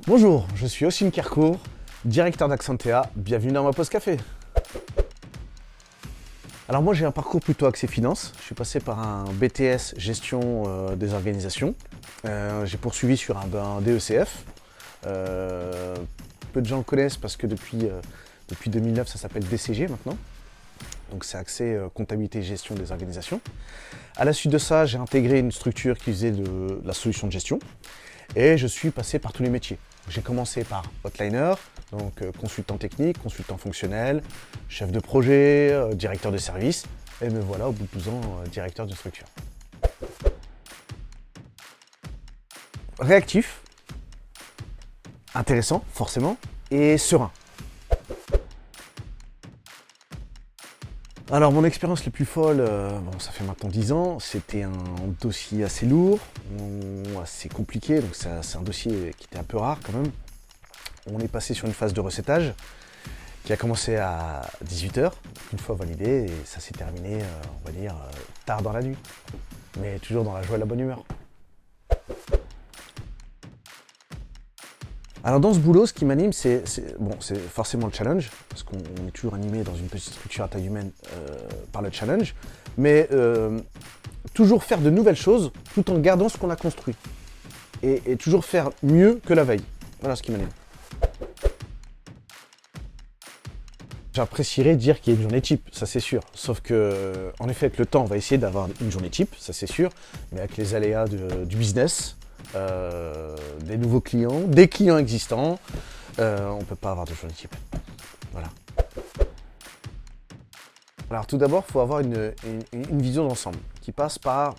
Bonjour, je suis Ossine Kercourt, directeur d'Accentea. Bienvenue dans ma pause café. Alors moi j'ai un parcours plutôt axé finance. Je suis passé par un BTS gestion des organisations. J'ai poursuivi sur un DECF. Peu de gens le connaissent parce que depuis 2009 ça s'appelle DCG maintenant. Donc c'est axé comptabilité et gestion des organisations. À la suite de ça, j'ai intégré une structure qui faisait de la solution de gestion. Et je suis passé par tous les métiers. J'ai commencé par hotliner, donc consultant technique, consultant fonctionnel, chef de projet, directeur de service, et me voilà au bout de 12 ans directeur d'une structure. Réactif, intéressant forcément, et serein. Alors mon expérience la plus folle, ça fait maintenant 10 ans, c'était un dossier assez lourd, assez compliqué, donc c'est un dossier qui était un peu rare quand même. On est passé sur une phase de recettage qui a commencé à 18h, une fois validé, et ça s'est terminé, on va dire, tard dans la nuit, mais toujours dans la joie et la bonne humeur. Alors dans ce boulot, ce qui m'anime, c'est forcément le challenge, parce qu'on est toujours animé dans une petite structure à taille humaine par le challenge, mais toujours faire de nouvelles choses tout en gardant ce qu'on a construit. Et toujours faire mieux que la veille. Voilà ce qui m'anime. J'apprécierais dire qu'il y a une journée type, ça c'est sûr. Sauf que, en effet, avec le temps, on va essayer d'avoir une journée type, ça c'est sûr, mais avec les aléas du business, des nouveaux clients, des clients existants, on ne peut pas avoir de journée type. Voilà. Alors tout d'abord, il faut avoir une vision d'ensemble qui passe par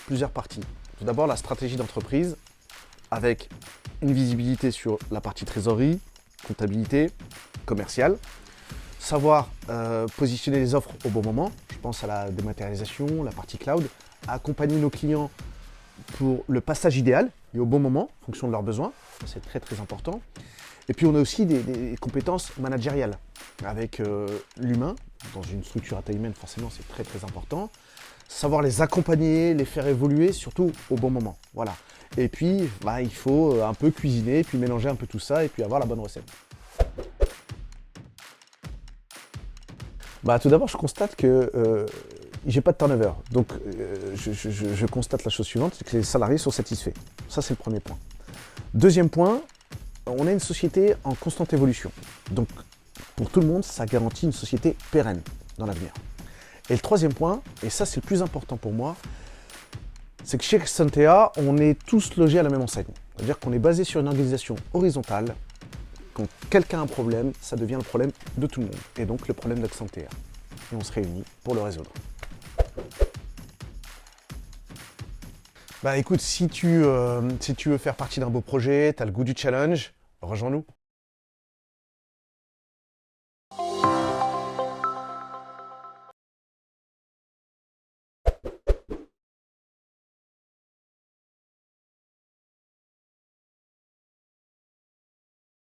plusieurs parties. Tout d'abord, la stratégie d'entreprise avec une visibilité sur la partie trésorerie, comptabilité, commerciale. Savoir positionner les offres au bon moment, je pense à la dématérialisation, la partie cloud, accompagner nos clients pour le passage idéal et au bon moment, en fonction de leurs besoins, c'est très très important. Et puis on a aussi des compétences managériales, avec l'humain, dans une structure à taille humaine forcément c'est très très important. Savoir les accompagner, les faire évoluer, surtout au bon moment, voilà. Et puis il faut un peu cuisiner, puis mélanger un peu tout ça et puis avoir la bonne recette. Tout d'abord, je constate que j'ai pas de turnover. Donc, je constate la chose suivante, c'est que les salariés sont satisfaits. Ça, c'est le premier point. Deuxième point, on a une société en constante évolution. Donc, pour tout le monde, ça garantit une société pérenne dans l'avenir. Et le troisième point, et ça, c'est le plus important pour moi, c'est que chez Accentea, on est tous logés à la même enseigne. C'est-à-dire qu'on est basé sur une organisation horizontale. Quand quelqu'un a un problème, ça devient le problème de tout le monde, et donc le problème d'Accentea. Et on se réunit pour le résoudre. Écoute, si tu veux faire partie d'un beau projet, tu as le goût du challenge, rejoins-nous.